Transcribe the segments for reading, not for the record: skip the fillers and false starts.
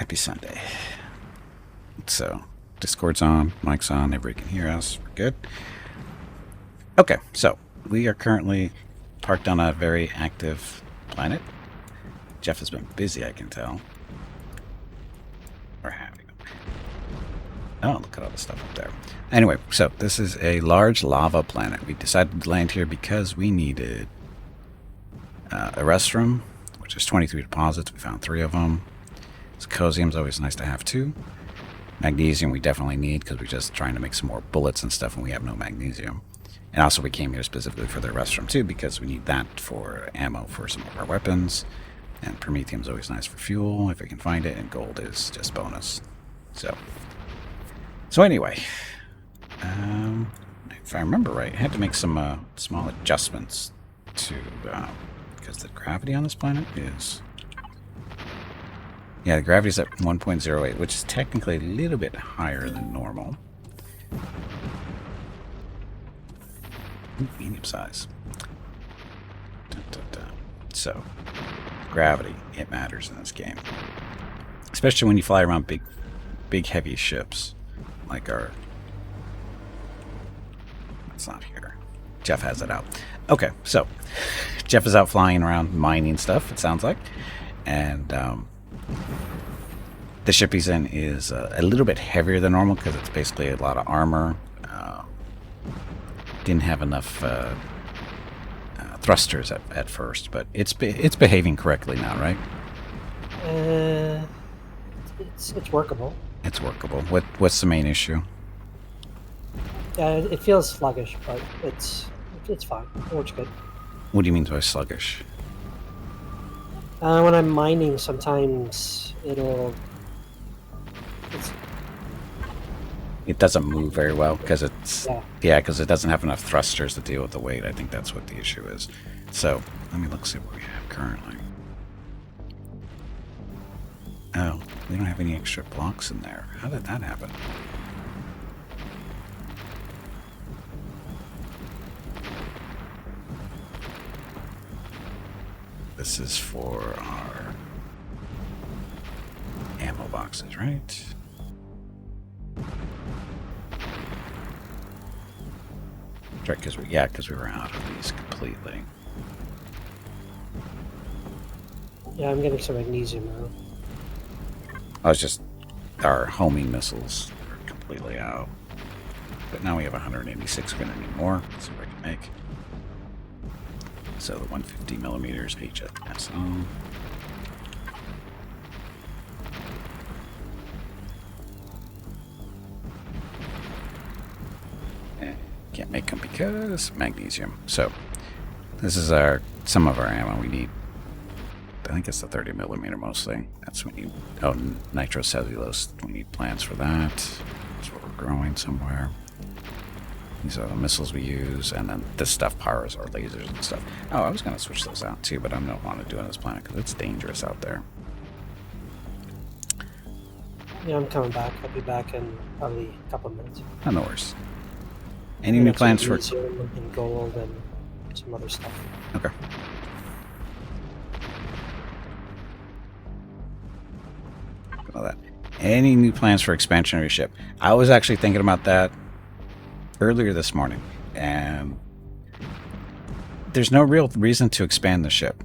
Happy Sunday. So, Discord's on, mic's on, everybody can hear us. We're good. Okay, so we are currently parked on a very active planet. Jeff has been busy, I can tell. Or having. Oh, look at all the stuff up there. Anyway, so this is a large lava planet. We decided to land here because we needed a restroom, which is 23 deposits. We found 3 of them. Cosium's always nice to have too. Magnesium we definitely need because we're just trying to make some more bullets and stuff and we have no magnesium. And also we came here specifically for the restroom too because we need that for ammo for some of our weapons. And promethium's always nice for fuel if we can find it, and gold is just bonus. So anyway, if I remember right, I had to make some small adjustments to because the gravity on this planet is... Yeah, the gravity's at 1.08, which is technically a little bit higher than normal. Ooh, medium size. Dun, dun, dun. So, gravity, it matters in this game. Especially when you fly around big heavy ships. Like our... It's not here. Jeff has it out. Okay, so, Jeff is out flying around mining stuff, it sounds like. And, the ship he's in is a little bit heavier than normal because it's basically a lot of armor. Didn't have enough thrusters at first, but it's behaving correctly now, right? It's workable. It's workable. What's the main issue? It feels sluggish, but it's fine. It works good. What do you mean by sluggish? When I'm mining, sometimes it doesn't move very well because it's because it doesn't have enough thrusters to deal with the weight. I think that's what the issue is. So let me see what we have currently. Oh, we don't have any extra blocks in there. How did that happen? This is for our ammo boxes, right? Right, because we were out of these completely. Yeah, I'm getting some magnesium now. I was just... Our homing missiles are completely out. But now we have 186. We're going to need more. Let's see what I can make. So the 150 millimeters HSO. Can't make them because magnesium. So this is some of our ammo we need. I think it's the 30 millimeter mostly. That's what we need. Oh, nitrocellulose. We need plants for that. That's what we're growing somewhere. These are the missiles we use, and then this stuff powers our lasers and stuff. Oh, I was going to switch those out too, but I don't want to do it on this planet because it's dangerous out there. Yeah, I'm coming back. I'll be back in probably a couple of minutes. Oh, no worries. Any new plans for... And gold and some other stuff. Okay. All that. Any new plans for expansion of your ship? I was actually thinking about that earlier this morning, and there's no real reason to expand the ship.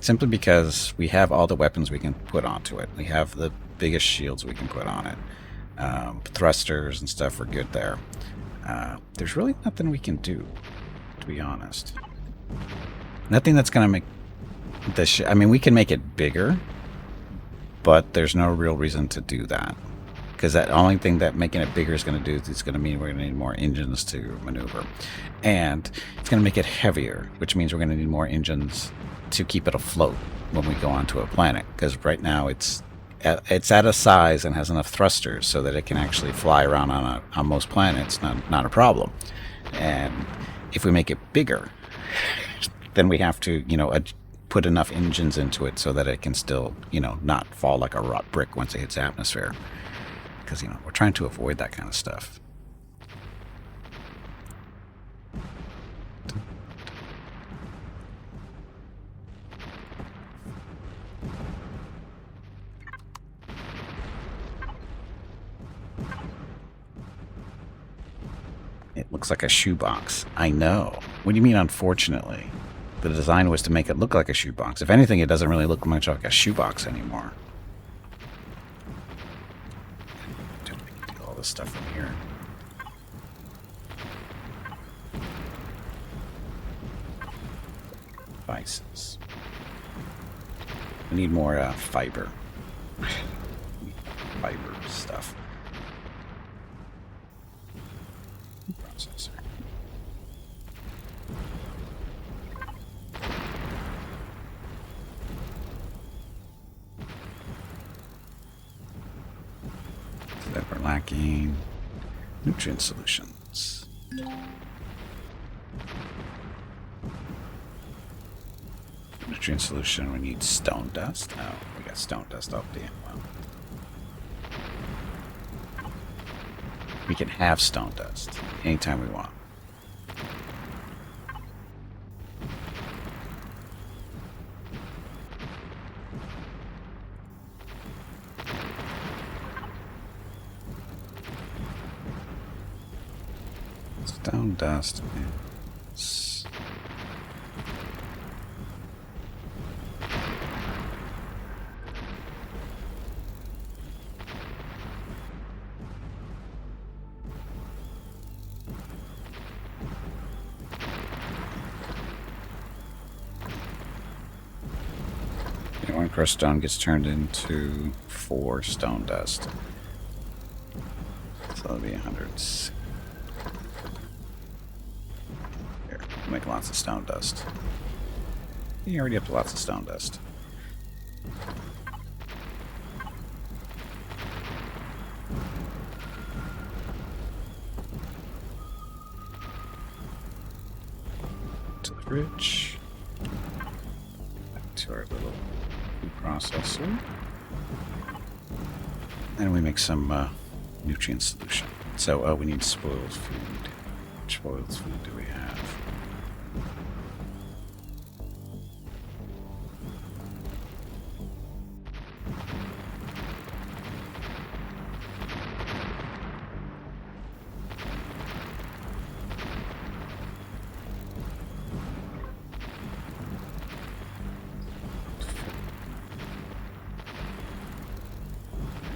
Simply because we have all the weapons we can put onto it. We have the biggest shields we can put on it. Thrusters and stuff are good there. There's really nothing we can do, to be honest. Nothing that's going to make the ship... I mean, we can make it bigger, but there's no real reason to do that. Because that only thing that making it bigger is going to do is going to mean we're going to need more engines to maneuver. And it's going to make it heavier, which means we're going to need more engines to keep it afloat when we go onto a planet. Because right now it's at a size and has enough thrusters so that it can actually fly around on most planets, not a problem. And if we make it bigger, then we have to, put enough engines into it so that it can still, not fall like a rock brick once it hits the atmosphere. Because, we're trying to avoid that kind of stuff. Looks like a shoebox. I know. What do you mean, unfortunately? The design was to make it look like a shoebox. If anything, it doesn't really look much like a shoebox anymore. Do all this stuff from here. Devices. We need more fiber. Fiber stuff. Processor. That we're lacking nutrient solutions. Nutrient solution, we need stone dust. Oh, we got stone dust up there. Well, we can have stone dust anytime we want. Stone dust is... One crushed stone gets turned into 4 stone dust. So that'll be 100. Here, make lots of stone dust. You're already up to lots of stone dust. To the fridge. Back to our little food processor. And we make some nutrient solution. So we need spoiled food. Which spoiled food do we have?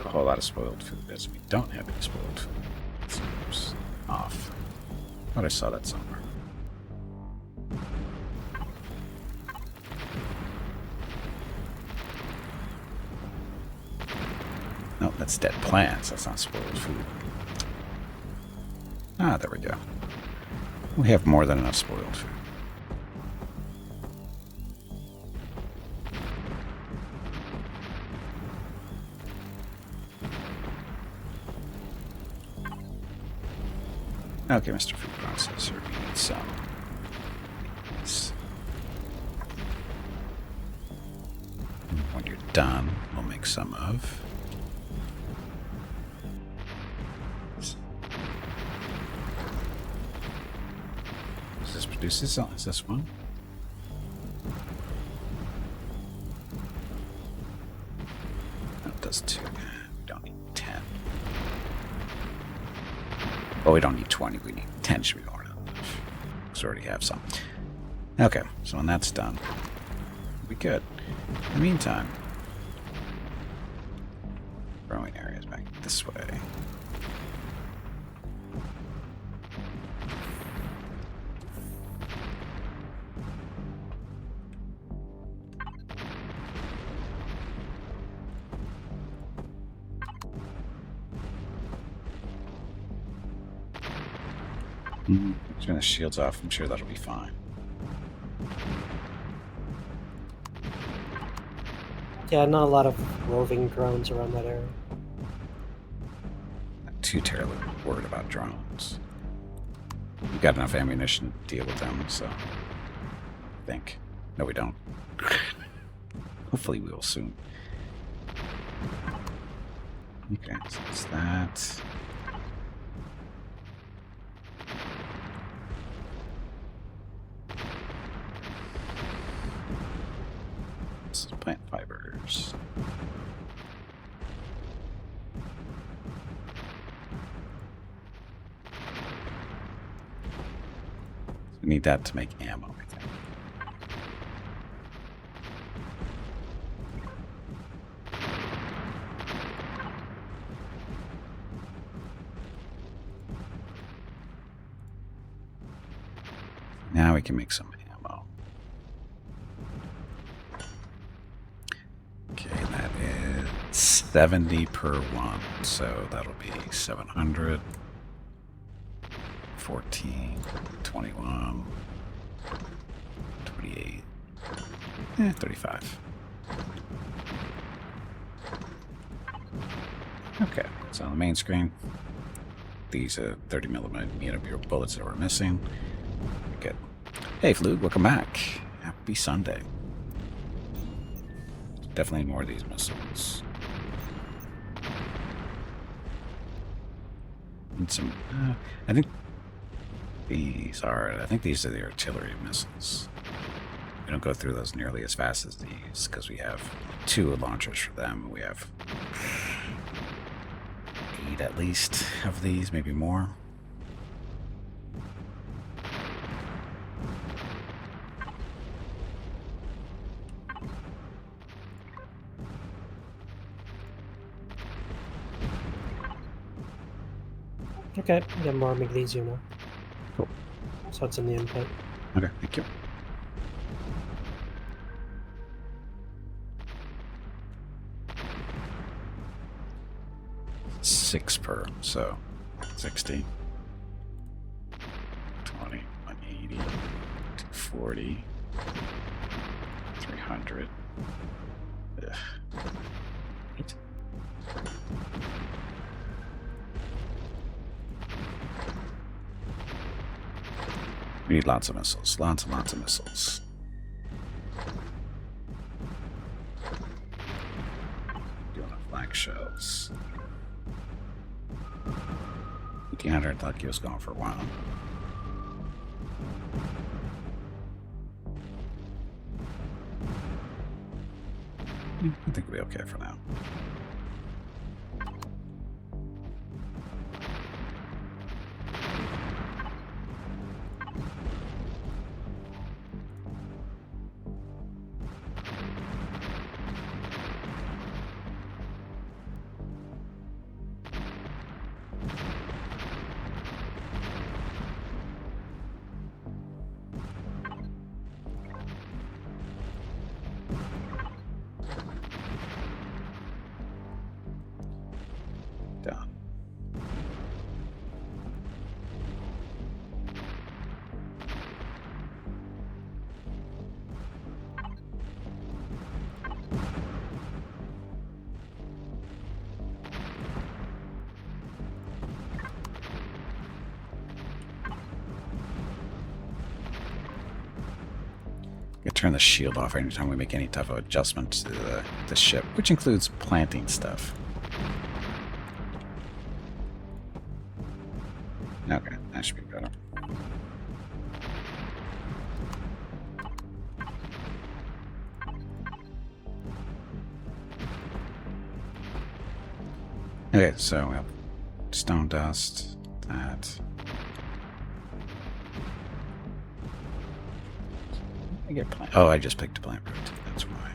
A whole lot of spoiled food as we don't have any spoiled food. Seems off. Thought I saw that somewhere. No, that's dead plants. That's not spoiled food. Ah, there we go. We have more than enough spoiled food. Okay, Mr. Food Processor, we need some. When you're done, we'll make some of. Does this produce this? Oh, is this one? That does 2. We don't need 10. Well, we don't need 20, we need 10 should be more than enough. Because we already have some. Okay, so when that's done, we'll be good. In the meantime, growing areas back this way. Turn the shields off. I'm sure that'll be fine. Yeah, not a lot of roving drones around that area. Not too terribly worried about drones. We've got enough ammunition to deal with them, so I think. No, we don't. Hopefully we will soon. Okay, so that's that. This is plant fibers. We need that to make ammo, I think. Now we can make some ammo. Okay, that is 70 per one, so that'll be 700. 14, 21, 28, 35. Okay, so on the main screen, these 30 millimeter bullets that we're missing. Good. Hey, Flug, welcome back. Happy Sunday. Definitely more of these missiles. And some, I think these are the artillery missiles. We don't go through those nearly as fast as these because we have 2 launchers for them. We have 8 at least of these, maybe more. Okay, get more magnesium now. Cool. So it's in the input. Okay, thank you. Six per, so 60, 20, 180, 240, 300. Ugh. Right. We need lots of missiles, lots and lots of missiles. Doing a flag shells. 1800, thought he was gone for a while. I think we'll be okay for now. Down. We turn the shield off anytime we make any type of adjustment to the ship, which includes planting stuff. Okay, that should be better. Okay, so we have stone dust, that. I get plant. Oh, I just picked a plant root. That's why.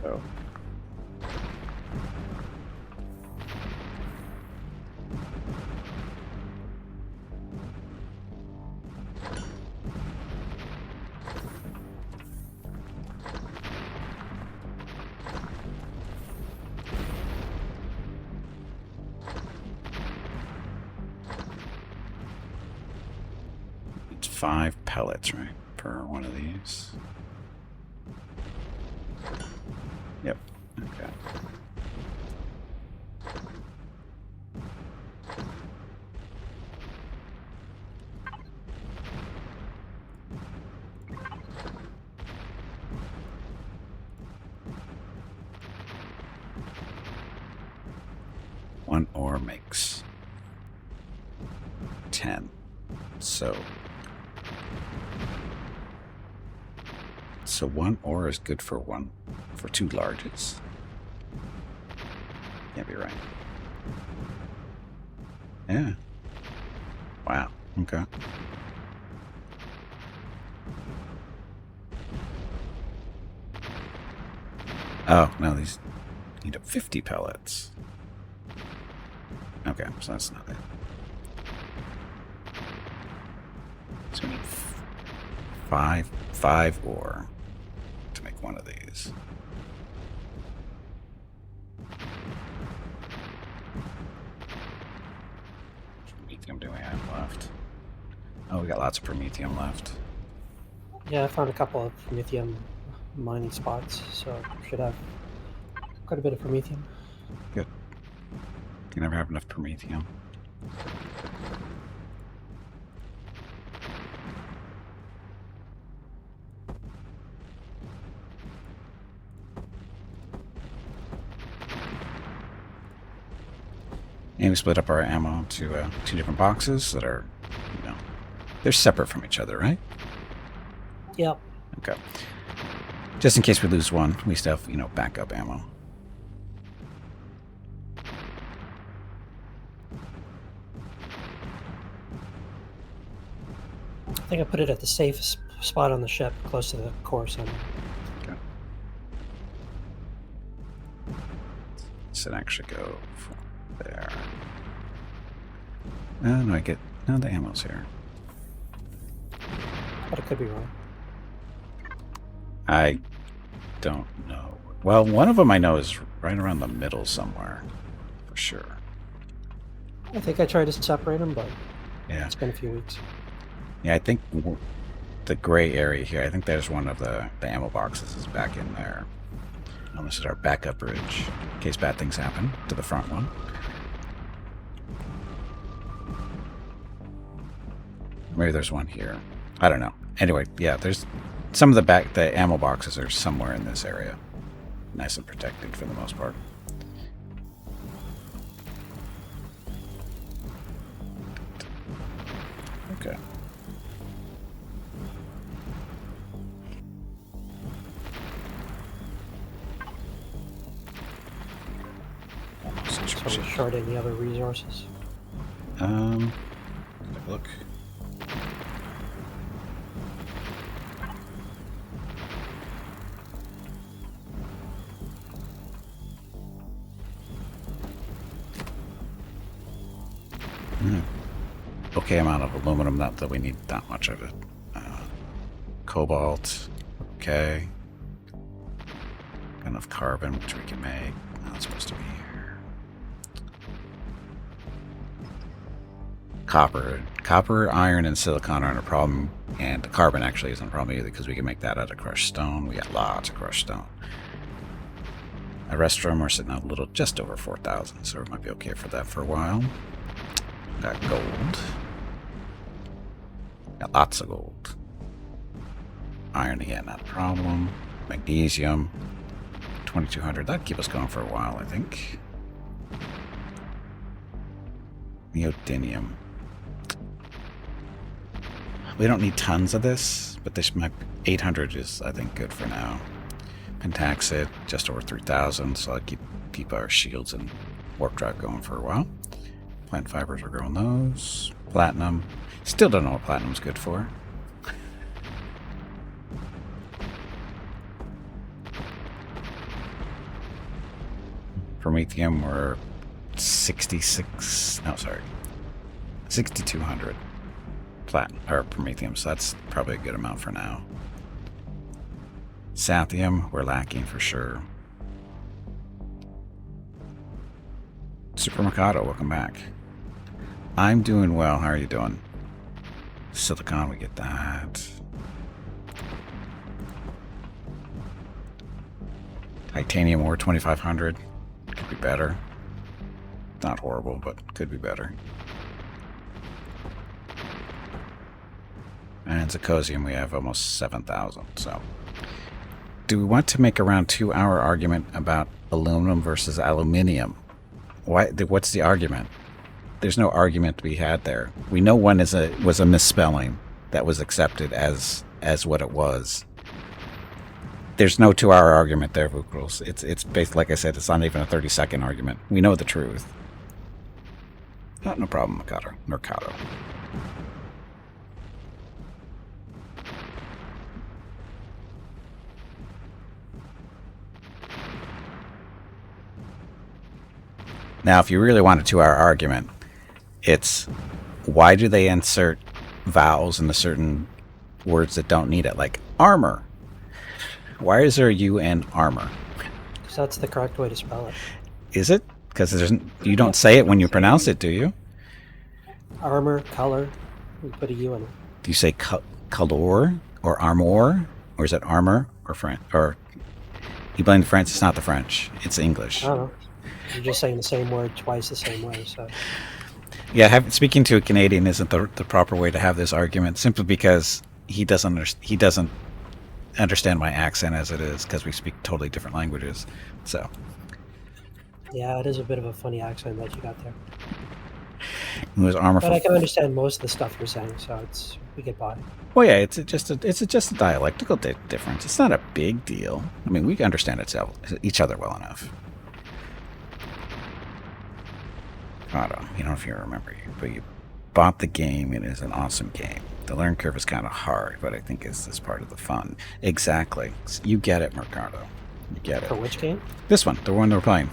So. It's 5 pellets, right, per one of these. Yep. Okay. 1 ore makes 10. So 1 ore is good for 2 larges. Can't be right. Yeah. Wow. Okay. Oh, no, these need 50 pellets. Okay, so that's not it. So we need 5 ore to make one of these. Promethium do we have left? Oh, we got lots of promethium left. Yeah, I found a couple of promethium mining spots, so should have quite a bit of promethium. Good. You never have enough promethium. And we split up our ammo to 2 different boxes that are, they're separate from each other, right? Yep. Okay. Just in case we lose one, we still have, backup ammo. I think I put it at the safest spot on the ship, close to the core center. Okay. So it actually go from there. No, the ammo's here. But it could be wrong. I don't know. Well, one of them I know is right around the middle somewhere, for sure. I think I tried to separate them, but Yeah. it's been a few weeks. Yeah, I think the gray area here, I think there's one of the ammo boxes is back in there. And this is our backup bridge, in case bad things happen to the front one. Maybe there's one here. I don't know. Anyway, yeah, there's some of the ammo boxes are somewhere in this area. Nice and protected for the most part. Okay. So we're short any other resources. Take a look. Okay amount of aluminum, not that we need that much of it. Cobalt, okay. Got enough carbon, which we can make. Not supposed to be here. Copper, iron, and silicon aren't a problem, and carbon actually isn't a problem either because we can make that out of crushed stone. We got lots of crushed stone. A restroom, we're sitting at just over 4,000, so we might be okay for that for a while. Got gold. Got lots of gold. Iron again, not a problem. Magnesium. 2,200. That'd keep us going for a while, I think. Neodymium. We don't need tons of this, but this might 800 is, I think, good for now. Pentaxid, just over 3,000, so I'd keep our shields and warp drive going for a while. Plant fibers, we're growing those. Platinum. Still don't know what platinum's good for. Promethium, we're 6,200 platinum or promethium, so that's probably a good amount for now. Sathium, we're lacking for sure. Super Mikado, welcome back. I'm doing well. How are you doing? Silicon, we get that. Titanium ore, 2,500. Could be better. Not horrible, but could be better. And zirconium, we have almost 7,000. So, do we want to make a around 2-hour argument about aluminum versus aluminium? Why? What's the argument? There's no argument to be had there. We know one was a misspelling that was accepted as what it was. There's no 2-hour argument there, Vukrils. It's based, like I said, it's not even a 30-second argument. We know the truth. No problem, Mercado. Now, if you really want a 2-hour argument, it's why do they insert vowels into certain words that don't need it, like armor? Why is there a U in armor? Because that's the correct way to spell it. Is it? Because you don't say it when you pronounce it, do you? Armor, color, we put a U in it. Do you say color or armor, or is it armor or French? Or you blame the French? It's not the French. It's English. I don't know. You're just saying the same word twice the same way. So yeah, speaking to a Canadian isn't the proper way to have this argument, simply because he doesn't understand my accent as it is, because we speak totally different languages. So yeah, it is a bit of a funny accent that you got there. It was armor. But I can understand most of the stuff you're saying, so we get by. Well, yeah, it's just a dialectical difference. It's not a big deal. I mean, we understand each other well enough. I don't know if you remember, but you bought the game. It is an awesome game. The learn curve is kind of hard, but I think it's part of the fun. Exactly. You get it, Mercado. You get it. For which game? This one, the one we're playing.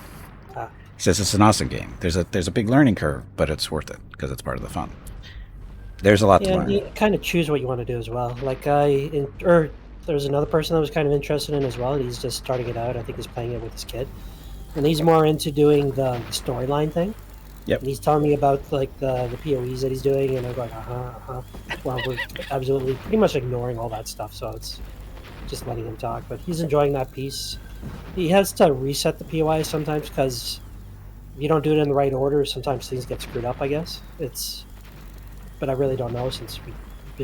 He says it's an awesome game. There's a big learning curve, but it's worth it because it's part of the fun. There's a lot to learn. You kind of choose what you want to do as well. Like there's another person that was kind of interested in as well. He's just starting it out. I think he's playing it with his kid, and he's more into doing the storyline thing. Yep. And he's telling me about like the POEs that he's doing, and I'm going, Well, we're absolutely pretty much ignoring all that stuff, so it's just letting him talk. But he's enjoying that piece. He has to reset the POI sometimes because if you don't do it in the right order, sometimes things get screwed up, I guess. But I really don't know since we've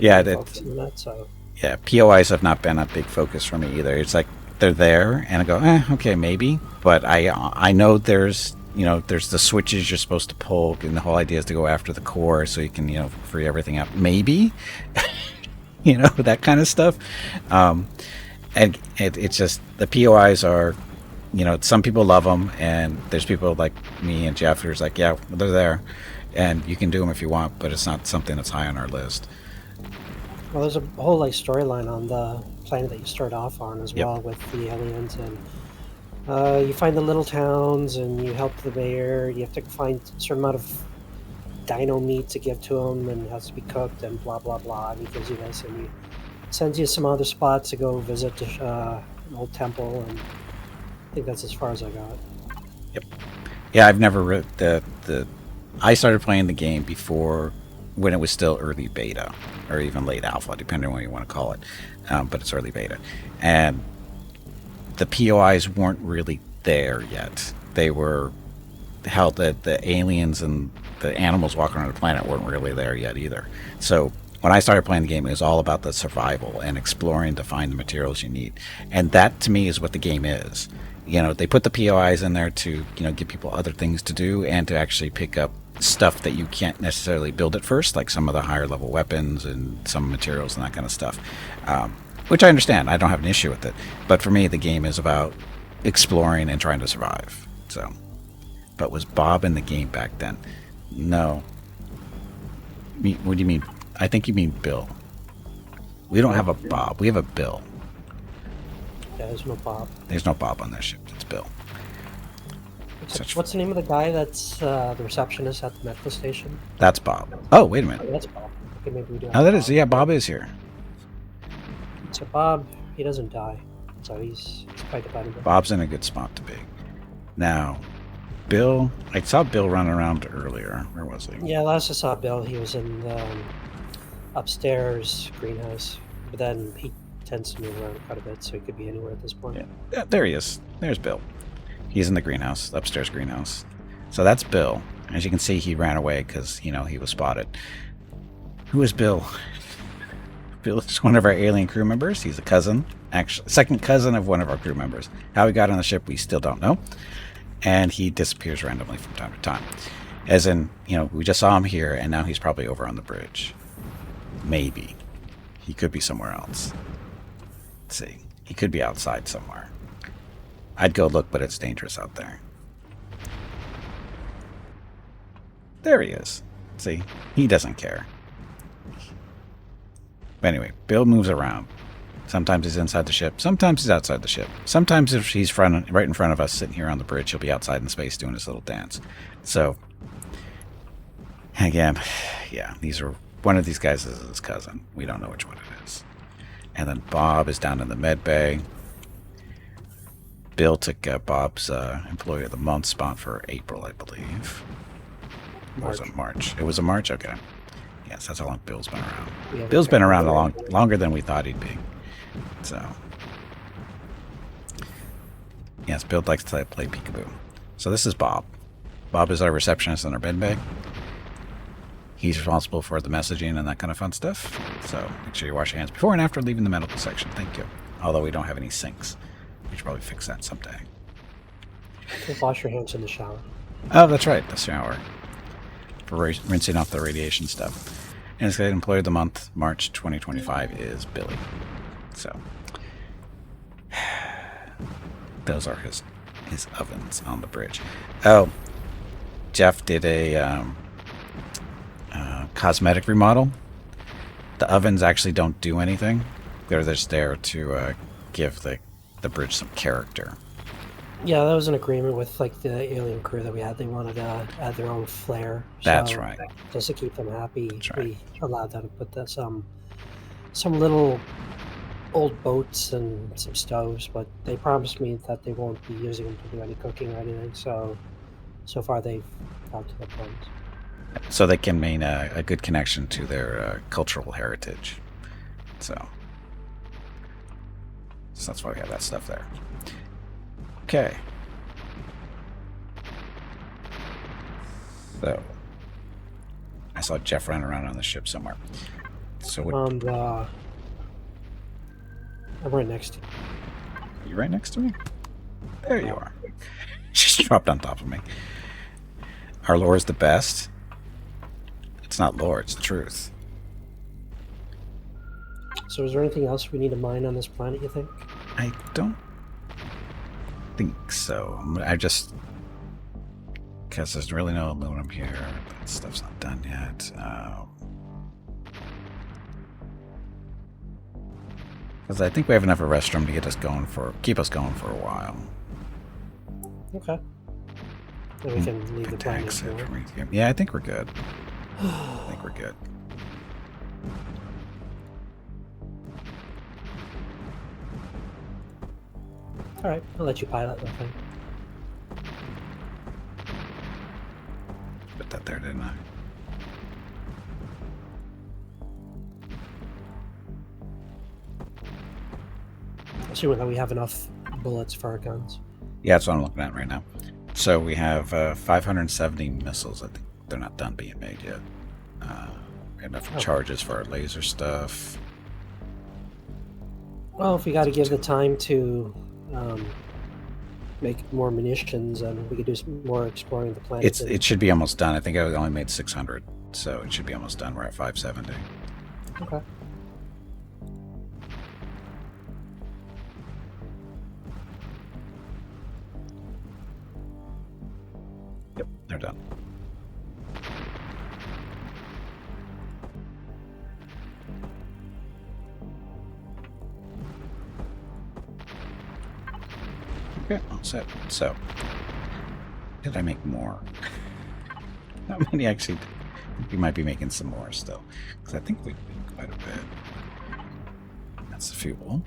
been focusing on that. So yeah, POIs have not been a big focus for me either. It's like they're there, and I go, okay, maybe. But I know there's the switches you're supposed to pull, and the whole idea is to go after the core so you can free everything up. Maybe, that kind of stuff. And it's just the POIs are. Some people love them, and there's people like me and Jeff who's like, yeah, they're there, and you can do them if you want, but it's not something that's high on our list. Well, there's a whole storyline on the planet that you start off on as well with the aliens, and you find the little towns, and you help the mayor. You have to find a certain amount of dino meat to give to him, and it has to be cooked, and blah blah blah. And he gives you this, and he sends you some other spots to go visit an old temple, and I think that's as far as I got. Yep. Yeah, I've never read I started playing the game before, when it was still early beta, or even late alpha, depending on what you want to call it. But it's early beta. And the POIs weren't really there yet. They were held that the aliens and the animals walking around the planet weren't really there yet either. So when I started playing the game, it was all about the survival and exploring to find the materials you need. And that, to me, is what the game is. They put the POIs in there to, give people other things to do and to actually pick up stuff that you can't necessarily build at first, like some of the higher level weapons and some materials and that kind of stuff. Which I understand. I don't have an issue with it. But for me, the game is about exploring and trying to survive. So, but was Bob in the game back then? No. What do you mean? I think you mean Bill. We don't have a Bob. We have a Bill. Yeah, there's no Bob. There's no Bob on this ship. It's Bill. What's the name of the guy that's the receptionist at the medical station? That's Bob. Oh, wait a minute. Oh, that's Bob. Okay, maybe we do. Oh, that is. Yeah, Bob is here. So Bob, he doesn't die. So he's quite dependable. Bob's in a good spot to be. Now, Bill, I saw Bill running around earlier. Where was he? Yeah, last I saw Bill, he was in the upstairs greenhouse. But then he tends to move around quite a bit, so he could be anywhere at this point. Yeah, there he is. There's Bill. He's in the greenhouse, upstairs greenhouse. So that's Bill. As you can see, he ran away because, he was spotted. Who is Bill? Bill is one of our alien crew members. He's a cousin, actually, second cousin of one of our crew members. How he got on the ship, we still don't know. And he disappears randomly from time to time. As in, we just saw him here, and now he's probably over on the bridge. Maybe. He could be somewhere else. Let's see. He could be outside somewhere. I'd go look, but it's dangerous out there. There he is. See? He doesn't care. But anyway, Bill moves around. Sometimes he's inside the ship. Sometimes he's outside the ship. Sometimes if he's right in front of us, sitting here on the bridge, he'll be outside in space doing his little dance. So, again, yeah, one of these guys is his cousin. We don't know which one it is. And then Bob is down in the med bay. Bill took Bob's Employee of the Month spot for April, I believe. Or was it March? It was a March? Okay. Yes, that's how long Bill's been around. Yeah, Bill's been around longer than we thought he'd be. So, yes, Bill likes to play peekaboo. So this is Bob. Bob is our receptionist in our med bay. He's responsible for the messaging and that kind of fun stuff. So make sure you wash your hands before and after leaving the medical section. Thank you. Although we don't have any sinks. We should probably fix that someday. Wash your hands in the shower. Oh, that's right. The shower. For rinsing off the radiation stuff. And his Employee of the Month, March 2025, is Billy. So, those are his ovens on the bridge. Oh, Jeff did a cosmetic remodel. The ovens actually don't do anything. They're just there to give the bridge some character. Yeah, that was an agreement with the alien crew that we had. They wanted to add their own flair. That's right. Just to keep them happy, That's right. We allowed them to put some little old boats and some stoves, but they promised me that they won't be using them to do any cooking or anything. So far they've got to the point. So they can maintain a good connection to their cultural heritage. So that's why we have that stuff there. Okay. So I saw Jeff running around on the ship somewhere. So what? I'm right next to you. Are you right next to me? There you are. She's dropped on top of me. Our lore is the best. It's not lore, it's truth. So is there anything else we need to mine on this planet, you think? I don't think so. I just... Because there's really no aluminum here. That stuff's not done yet. Because I think we have enough of a restroom to keep us going for a while. Okay. Then we can leave the planet. Yeah, I think we're good. I think we're good. All right, I'll let you pilot that thing. Put that there, didn't I? Assuming that we have enough bullets for our guns. Yeah, that's what I'm looking at right now. So we have 570 missiles. I think they're not done being made yet. We have enough charges for our laser stuff. Well, if we got to give the time to make more munitions, and we could do some more exploring the planet. It should be almost done. I think I only made 600, so it should be almost done. We're at 570. Okay. Yep, they're done. Okay, all set. So, did I make more? How many actually? We might be making some more still, because I think we made quite a bit. That's the fuel.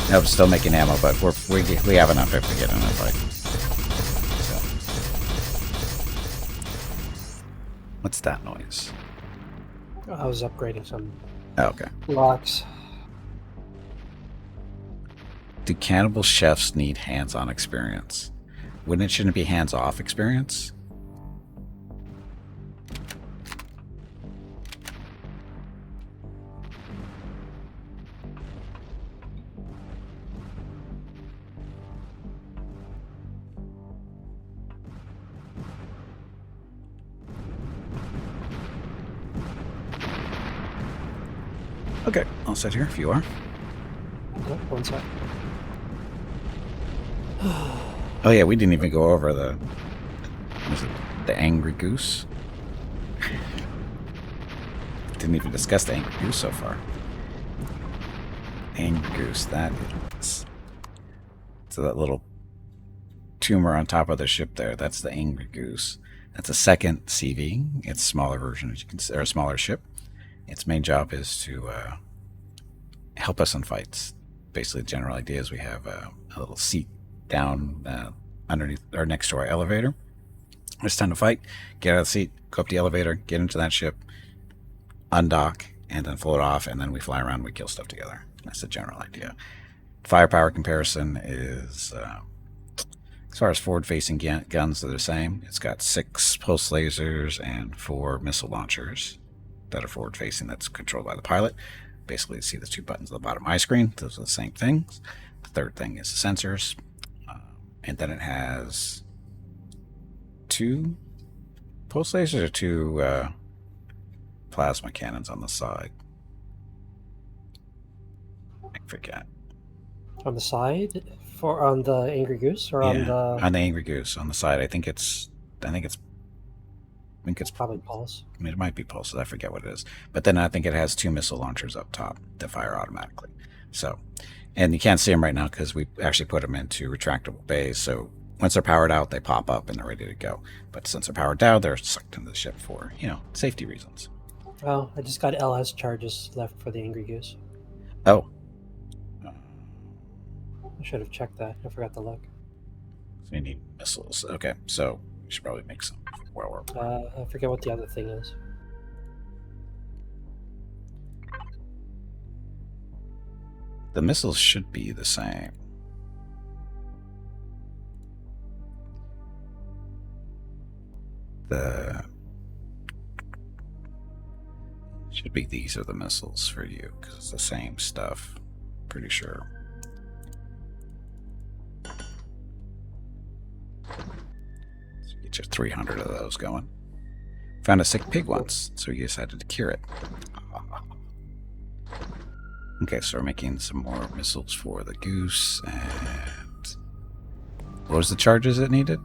Nope, still making ammo, but we have enough if we get enough, right? What's that noise? I was upgrading some Okay. locks. Do cannibal chefs need hands-on experience? Shouldn't it be hands-off experience? Okay, I'll sit here if you are. Oh, one sec. Oh yeah, we didn't even go over the... Was it the Angry Goose? Didn't even discuss the Angry Goose so far. Angry Goose, that is... So that little tumor on top of the ship there, that's the Angry Goose. That's a second CV. It's a smaller version, as you can see, or a smaller ship. Its main job is to help us in fights. Basically, the general idea is we have a little seat down underneath or next to our elevator. It's time to fight. Get out of the seat, go up the elevator, get into that ship, undock, and then float off, and then we fly around and we kill stuff together. That's the general idea. Firepower comparison is, as far as forward-facing guns, they're the same. It's got 6 pulse lasers and 4 missile launchers that are forward-facing. That's controlled by the pilot. Basically, you see the 2 buttons at the bottom of my screen. Those are the same things. The third thing is the sensors. And then it has 2 pulse lasers or 2 plasma cannons on the side. I forget. On the side, on the Angry Goose, or on the Angry Goose on the side. I think it's probably pulse. I mean, it might be pulses. I forget what it is. But then I think it has 2 missile launchers up top that fire automatically. So, and you can't see them right now because we actually put them into retractable bays. So once they're powered out, they pop up and they're ready to go. But since they're powered down, they're sucked into the ship for, safety reasons. Oh, I just got LS charges left for the Angry Goose. Oh. I should have checked that. I forgot to look. So you need missiles. Okay, so we should probably make some while we're... I forget what the other thing is. The missiles should be the same. Should be these are the missiles for you because it's the same stuff. Pretty sure. So get your 300 of those going. Found a sick pig once, so you decided to cure it. Okay, so we're making some more missiles for the Goose, and what was the charges it needed?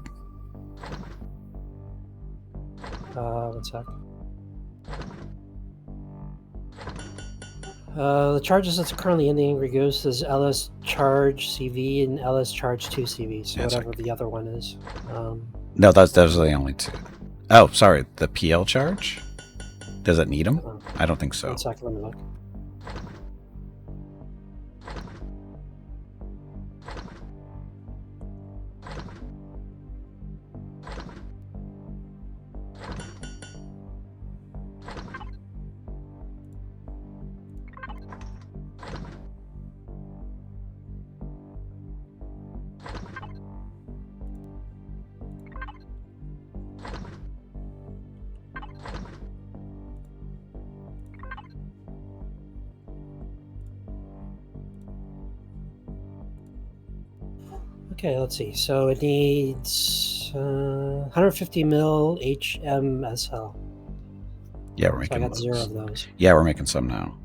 One sec. The charges that's currently in the Angry Goose is LS Charge CV and LS Charge 2 CV, so whatever the other one is. No, those are the only 2. Oh, sorry, the PL charge? Does it need them? I don't think so. 1 second, let me look. Okay, let's see. So it needs 150 mil HMSL. Yeah, we're making I got those. 0 of those. Yeah, we're making some now.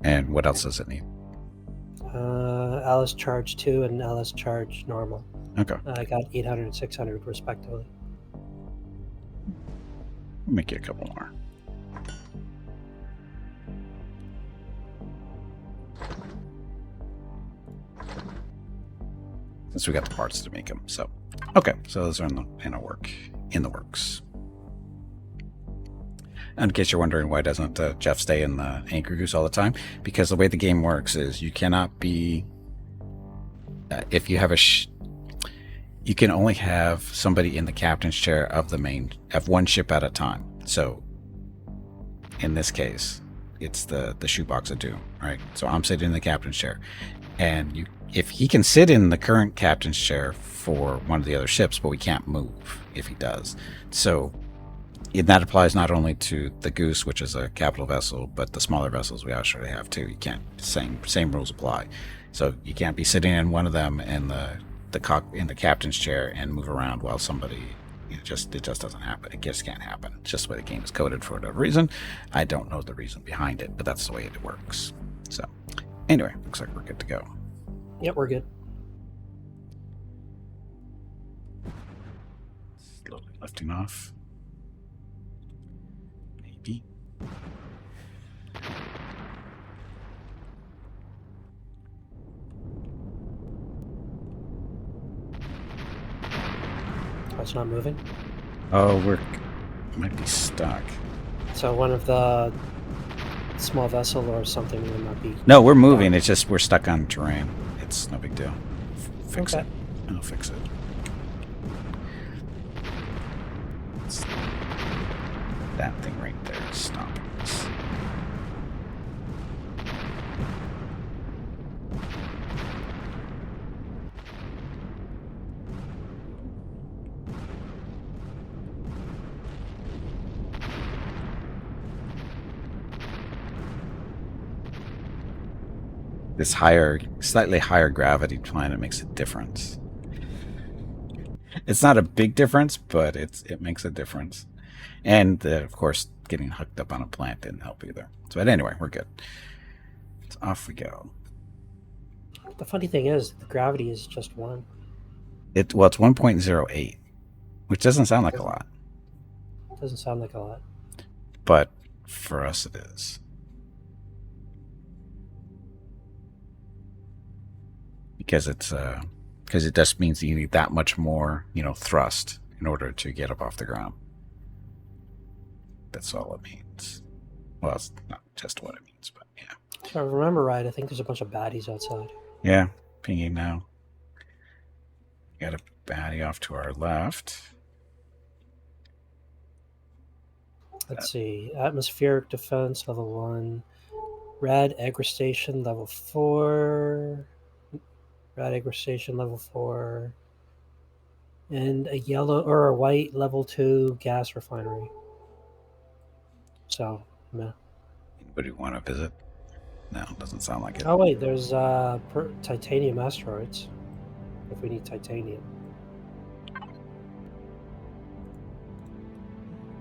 And what else does it need? LS Charge 2 and LS Charge normal. Okay. I got 800 and 600 respectively. We'll make you a couple more. Since we got the parts to make them, so okay. So those are in the works. In case you're wondering why doesn't Jeff stay in the Angry Goose all the time, because the way the game works is you cannot be if you have you can only have somebody in the captain's chair of one ship at a time. So in this case, it's the shoebox of doom, right? So I'm sitting in the captain's chair, and if he can sit in the current captain's chair for one of the other ships, but we can't move if he does. So that applies not only to the Goose, which is a capital vessel, but the smaller vessels we actually have too. You can't. Same rules apply. So you can't be sitting in one of them in the captain's chair and move around while somebody It just doesn't happen. It just can't happen. It's just the way the game is coded for whatever reason. I don't know the reason behind it, but that's the way it works. So, anyway, looks like we're good to go. Yep, we're good. Slowly lifting off. Maybe. Oh, it's not moving? Oh, might be stuck. So one of the small vessel or something will not be... No, we're moving. It's just we're stuck on terrain. It's no big deal. Fix it. I'll fix it. That thing right there is stopping us. This slightly higher gravity planet makes a difference. It's not a big difference, but it makes a difference. And of course, getting hooked up on a plant didn't help either. So, but anyway, we're good. So off we go. The funny thing is, the gravity is just 1. It's 1.08, which doesn't sound like a lot. Doesn't sound like a lot. But for us, it is. Because it just means that you need that much more, thrust in order to get up off the ground. That's all it means. Well, it's not just what it means, but yeah. If I remember right, I think there's a bunch of baddies outside. Yeah, pinging now. Got a baddie off to our left. Let's see. Atmospheric defense, level 1. Rad aggrestation, level 4. Rad aggrestation, level 4. And a yellow or a white level 2 gas refinery. So, meh. Anybody want to visit? No, doesn't sound like it. Oh, wait, there's titanium asteroids. If we need titanium.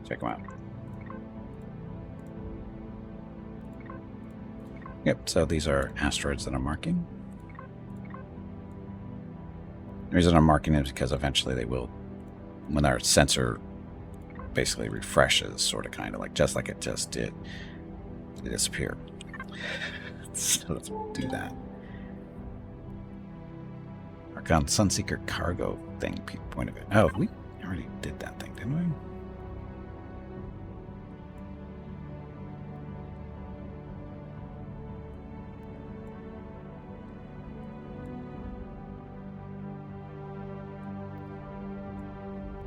Check them out. Yep, so these are asteroids that I'm marking. The reason I'm marking them is because eventually they will, when our sensor basically refreshes, sort of kind of just like it just did, they disappear. So let's do that. Archon Sunseeker cargo thing, point of it. Oh, we already did that thing, didn't we?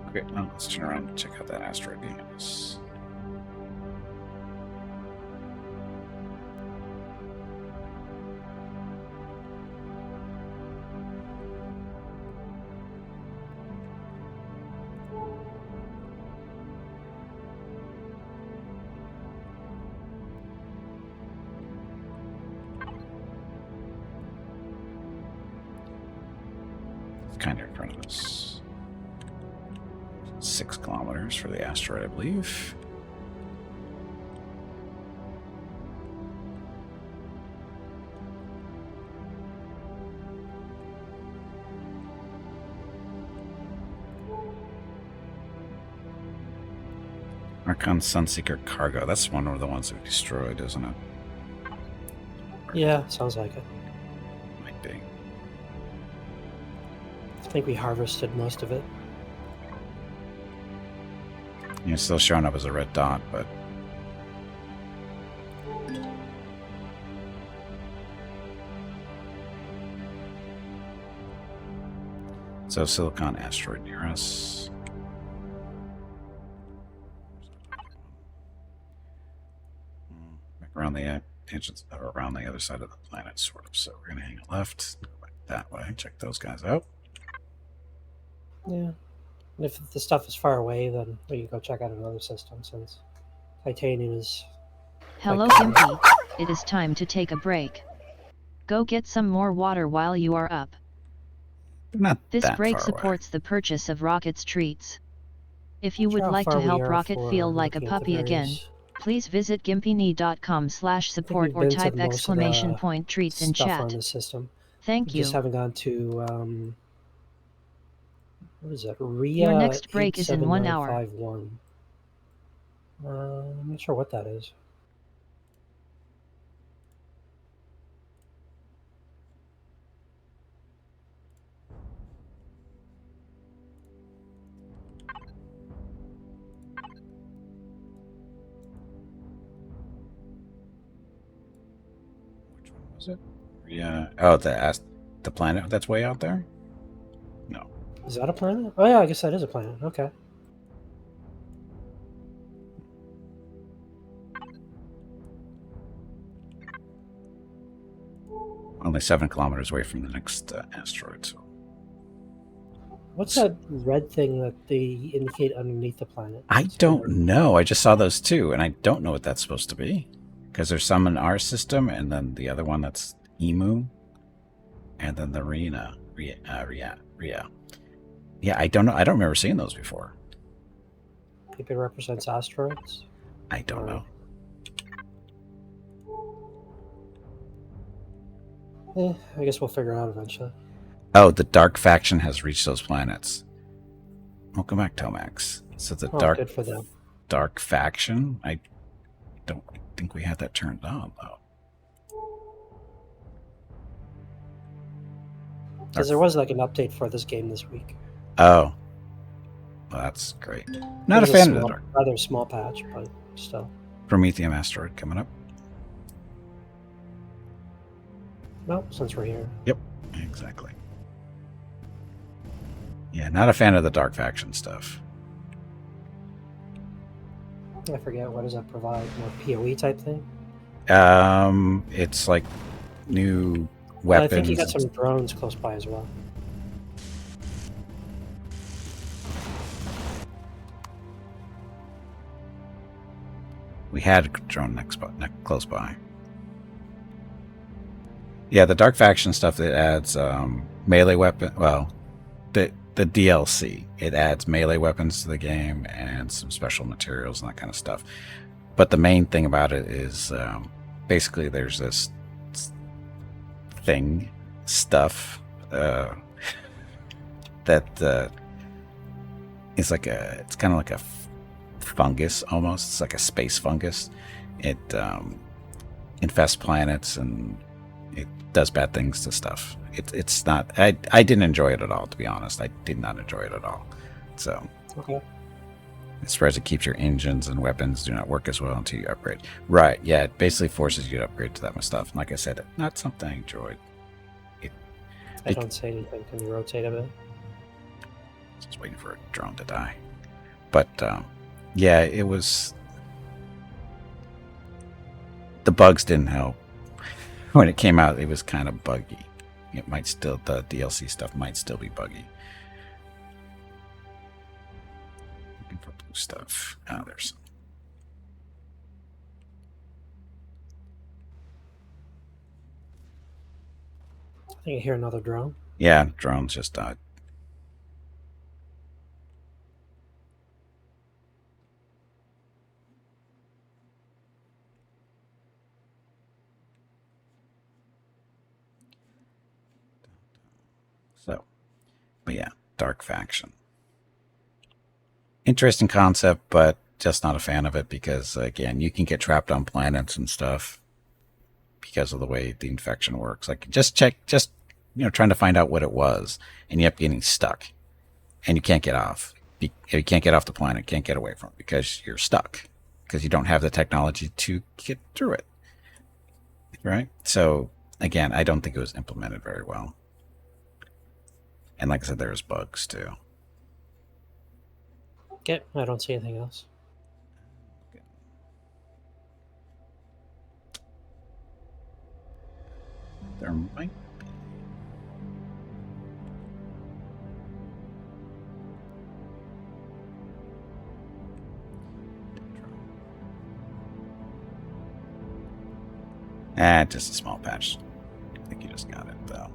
Okay, well, let's turn around and check out that asteroid behind us. It's kind of in front of us. 6 kilometers for the asteroid, I believe. Archon Sunseeker cargo. That's one of the ones that we destroyed, isn't it? Yeah, sounds like it. Might be. I think we harvested most of it. It's still showing up as a red dot, but so Silicon asteroid near us. Back around the tangents, or around the other side of the planet, sort of. So we're gonna hang it left, go back that way. Check those guys out. Yeah. And if the stuff is far away, then we can go check out another system, since titanium is... Hello, Gimpy. It is time to take a break. Go get some more water while you are up. Not This that break far supports away. the purchase of Rocket's treats. If you Not sure would how like far to we help are Rocket for feel like a looking at the puppy again, various- please visit gimpyme.com/support we've or been to type most of the !treats in stuff on chat. the system. Thank We just you. haven't gone to what is it? Your RIA next break is in 1 hour. 87951. I'm not sure what that is. Which one was it? Yeah. Oh, the planet that's way out there? No. Is that a planet? Oh yeah, I guess that is a planet. Okay. Only 7 kilometers away from the next asteroid. So. What's that red thing that they indicate underneath the planet? I It's don't weird. know. I just saw those two, and I don't know what that's supposed to be. Because there's some in our system, and then the other one that's Emu, and then the Rhea. Yeah, I don't know. I don't remember seeing those before. Maybe it represents asteroids. I don't know. I guess we'll figure it out eventually. Oh, the Dark Faction has reached those planets. Welcome back, Tomax. So the Good for them. Dark Faction? I don't think we had that turned on, though. Because there was like an update for this game this week. Oh. Well, that's great. Not a fan of the Dark. Rather small patch, but still. Prometheum asteroid coming up. Well, since we're here. Yep, exactly. Yeah, not a fan of the Dark Faction stuff. I forget, what does that provide? More PoE type thing? It's like new weapons. I think you got some drones close by as well. We had a drone close by. Yeah, the Dark Faction stuff that adds melee weapon. Well, the DLC, it adds melee weapons to the game and some special materials and that kind of stuff. But the main thing about it is basically there's this stuff that is like it's kind of like a fungus almost. It's like a space fungus. It infests planets and it does bad things to stuff. It's not. I didn't enjoy it at all, to be honest. I did not enjoy it at all. So okay. It spreads. It keeps your engines and weapons do not work as well until you upgrade. Right? Yeah. It basically forces you to upgrade to that much stuff. And like I said, not something I enjoyed. I don't say anything. Can you rotate a bit? Just waiting for a drone to die. But yeah, it was. The bugs didn't help. When it came out, it was kind of buggy. It might still, the DLC stuff might still be buggy. Looking for blue stuff. Oh, there's some. I think I hear another drone. Yeah, drones just died. So, but yeah, Dark Faction. Interesting concept, but just not a fan of it because, again, you can get trapped on planets and stuff because of the way the infection works. Like, just trying to find out what it was, and you end up getting stuck, and you can't get off. You can't get off the planet, can't get away from it because you're stuck because you don't have the technology to get through it. Right? So, again, I don't think it was implemented very well. And like I said, there's bugs too. Okay, I don't see anything else. There might be. Just a small patch. I think you just got it though.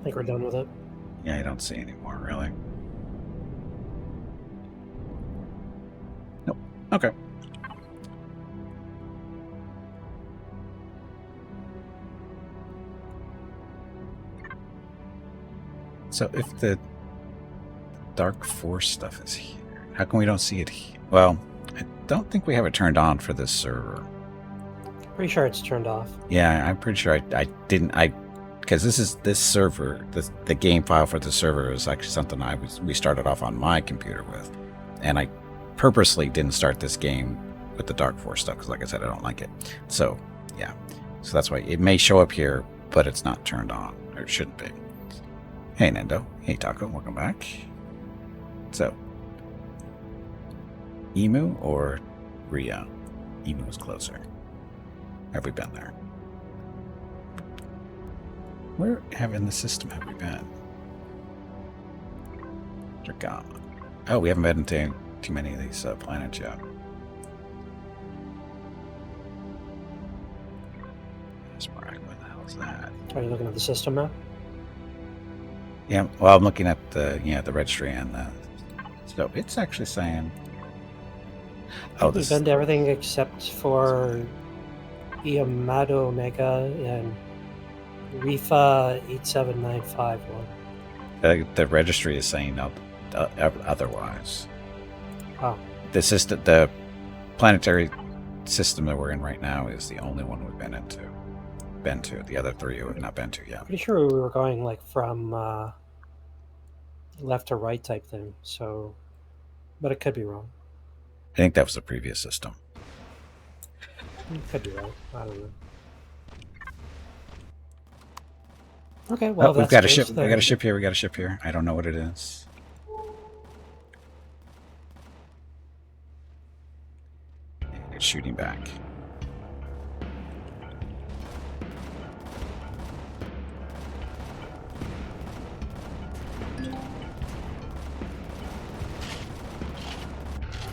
think we're done with it. Yeah, I don't see any more, really. Nope. Okay. So if the Dark Force stuff is here, how come we don't see it here? Well, I don't think we have it turned on for this server. Pretty sure it's turned off. Yeah, I'm pretty sure I didn't. Because this server, the game file for the server is actually something we started off on my computer with, and I purposely didn't start this game with the Dark Force stuff because, like I said, I don't like it. So yeah, so that's why it may show up here, but it's not turned on, or it shouldn't be. Hey Nendo, hey Taco, welcome back. So, Emu or Rio? Emu is closer. Have we been there? Where in the system have we been? Dragama. Oh, we haven't been into too many of these planets yet. What the hell is that? Are you looking at the system map? Yeah, well, I'm looking at the registry and so it's actually saying. Oh, We've been to everything except for Yamato Omega and Rifa 87951. The registry is saying otherwise. Oh. The planetary system that we're in right now is the only one we've been to. The other three we've not been to yet. Pretty sure we were going like from left to right type thing. So, but it could be wrong. I think that was the previous system. It could be right. I don't know. Okay, well, we've got a ship. We got a ship here. We got a ship here. I don't know what it is. It's shooting back.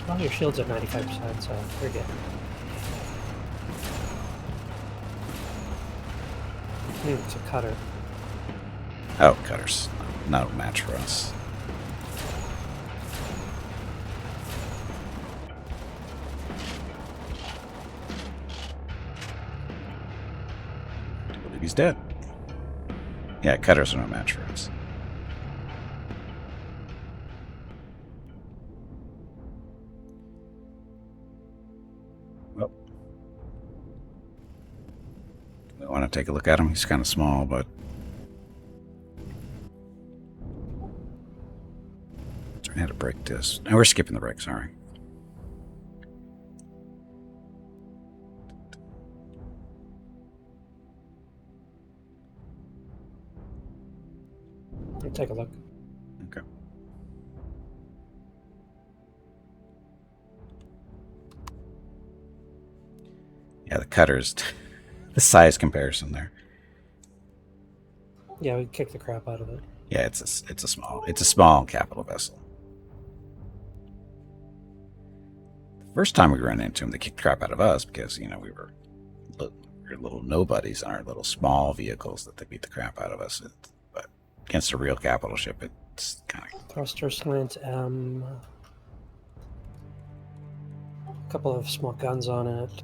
Well, your shield's at 95%, so you're good. It's a cutter. Oh, cutters. Not a match for us. I believe he's dead. Yeah, cutters are no match for us. Well, we want to take a look at him. He's kind of small, but I had to break this. Now we're skipping the break, sorry. I'll take a look. Okay. Yeah, the cutters, the size comparison there. Yeah, we kicked the crap out of it. Yeah, it's a small capital vessel. First time we ran into them, they kicked crap out of us because, we were little nobodies on our little small vehicles that they beat the crap out of us. But against a real capital ship, it's kind of... Thruster slant M. A couple of small guns on it.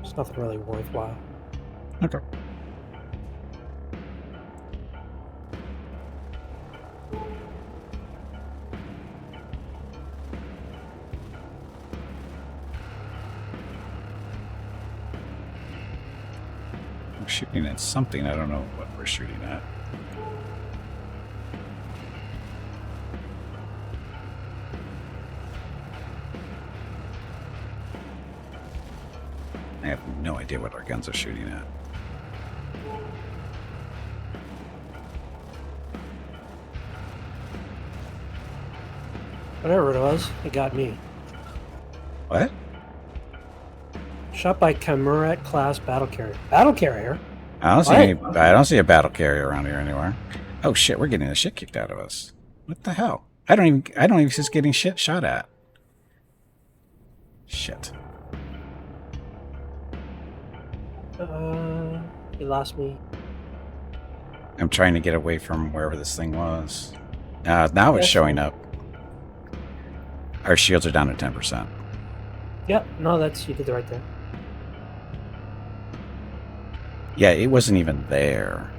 It's nothing really worthwhile. Okay. We're shooting at something. I don't know what we're shooting at. I have no idea what our guns are shooting at. Whatever it was, it got me. What? Shot by Camuret class battle carrier. Battle carrier? I don't see a battle carrier around here anywhere. Oh shit, we're getting the shit kicked out of us. What the hell? I don't even just getting shit shot at. Shit. You lost me. I'm trying to get away from wherever this thing was. Now it's Yes. showing up. Our shields are down to 10%. Yep. No, you did the right thing. Yeah, it wasn't even there.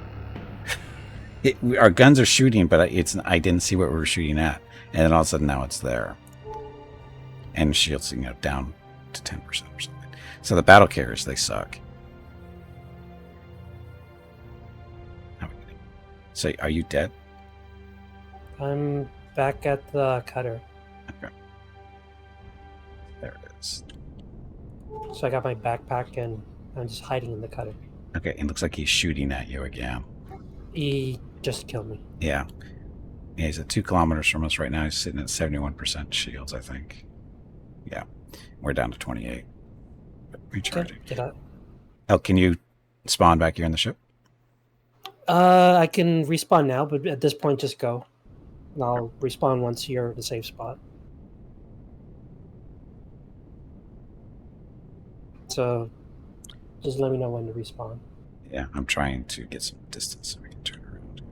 Our guns are shooting, but I didn't see what we were shooting at. And then all of a sudden now it's there. And shields, down to 10% or something. So the battle carriers, they suck. So are you dead? I'm back at the cutter. Okay. There it is. So I got my backpack and I'm just hiding in the cutter. Okay, it looks like he's shooting at you again. He just killed me. Yeah. Yeah, he's at 2 kilometers from us right now. He's sitting at 71% shields, I think. Yeah. We're down to 28. Recharging. Get out. Oh, can you spawn back here in the ship? I can respawn now, but at this point, just go. And I'll respawn once you're in the safe spot. So, just let me know when to respawn. Yeah, I'm trying to get some distance so we can turn around.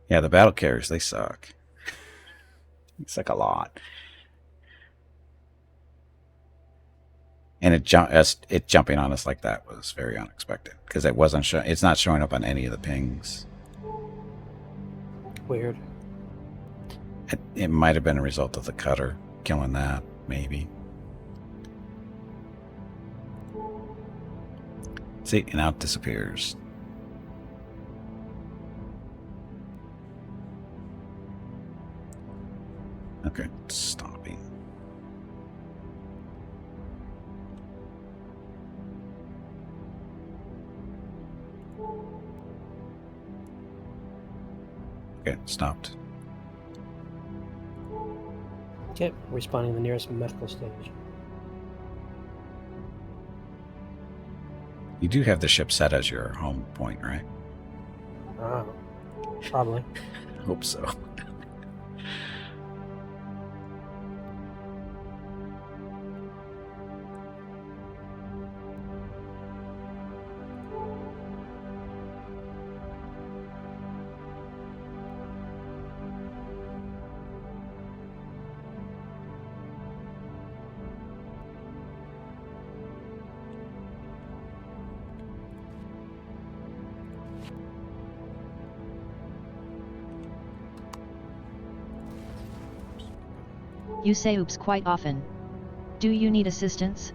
Yeah, the battle carriers, they suck. It's like a lot. And it jumping on us like that was very unexpected because it's not showing up on any of the pings. Weird. It might have been a result of the cutter killing that, maybe. See, and now it disappears. Okay, stopping. Okay, stopped. Okay, respawning the nearest medical station. You do have the ship set as your home point, right? Oh, probably. I hope so. You say oops quite often. Do you need assistance?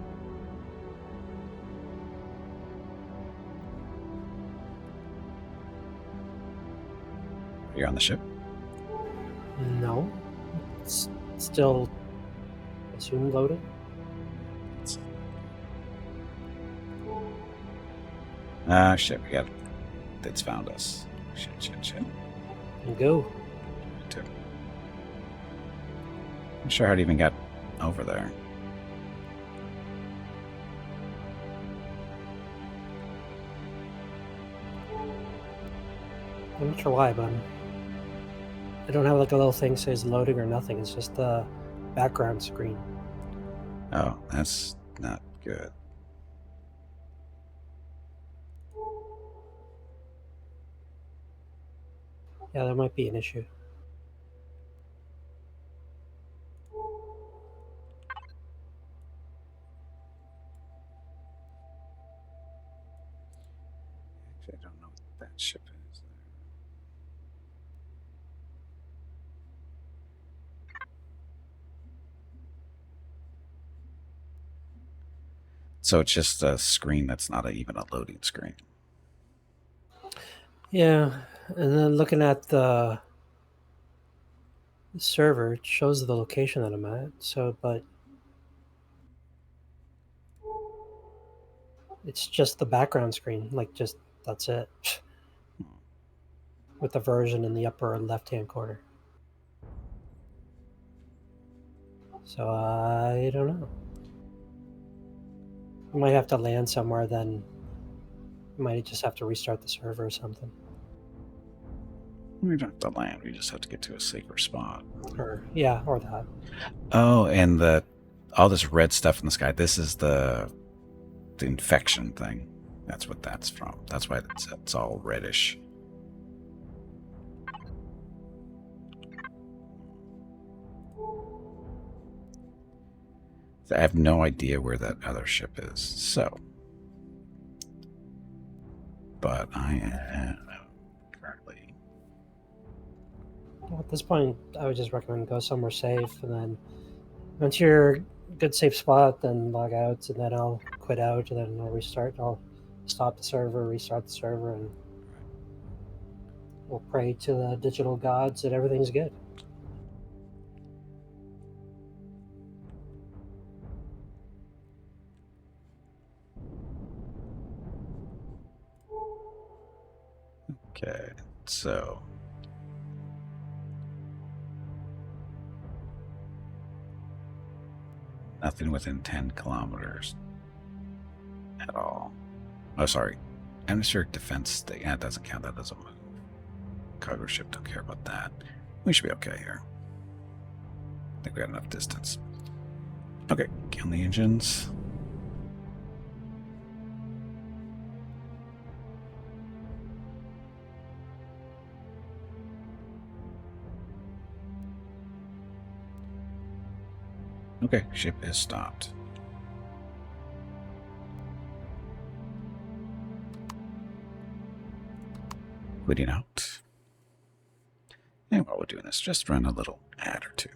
You're on the ship? No. It's still, I assume, loaded. Shit, it's found us. Shit. And go. I'm sure how it even got over there. I'm not sure why, but I don't have like a little thing that says loading or nothing. It's just the background screen. Oh, that's not good. Yeah, there might be an issue. Actually, I don't know what that ship is. So it's just a screen that's not even a loading screen. Yeah, and then looking at the server, it shows the location that I'm at. So, but it's just the background screen. Like, just that's it. With the version in the upper left-hand corner. So I don't know. You might have to land somewhere, then you might just have to restart the server or something. We don't have to land. We just have to get to a safer spot. Or yeah, or that. Oh, and all this red stuff in the sky. This is the infection thing. That's what that's from. That's why it's all reddish. I have no idea where that other ship is. So, but I am currently. Well, at this point, I would just recommend go somewhere safe, and then once you're a good safe spot, then log out, and then I'll quit out, and then I'll restart. I'll stop the server, restart the server, and we'll pray to the digital gods that everything's good. Okay, so nothing within 10 kilometers at all. Oh, sorry. Atmospheric defense thing. That doesn't count. That doesn't move. Cargo ship, don't care about that. We should be okay here. I think we got enough distance. Okay, count the engines. Okay, ship is stopped. Quitting out. And while we're doing this, just run a little ad or two.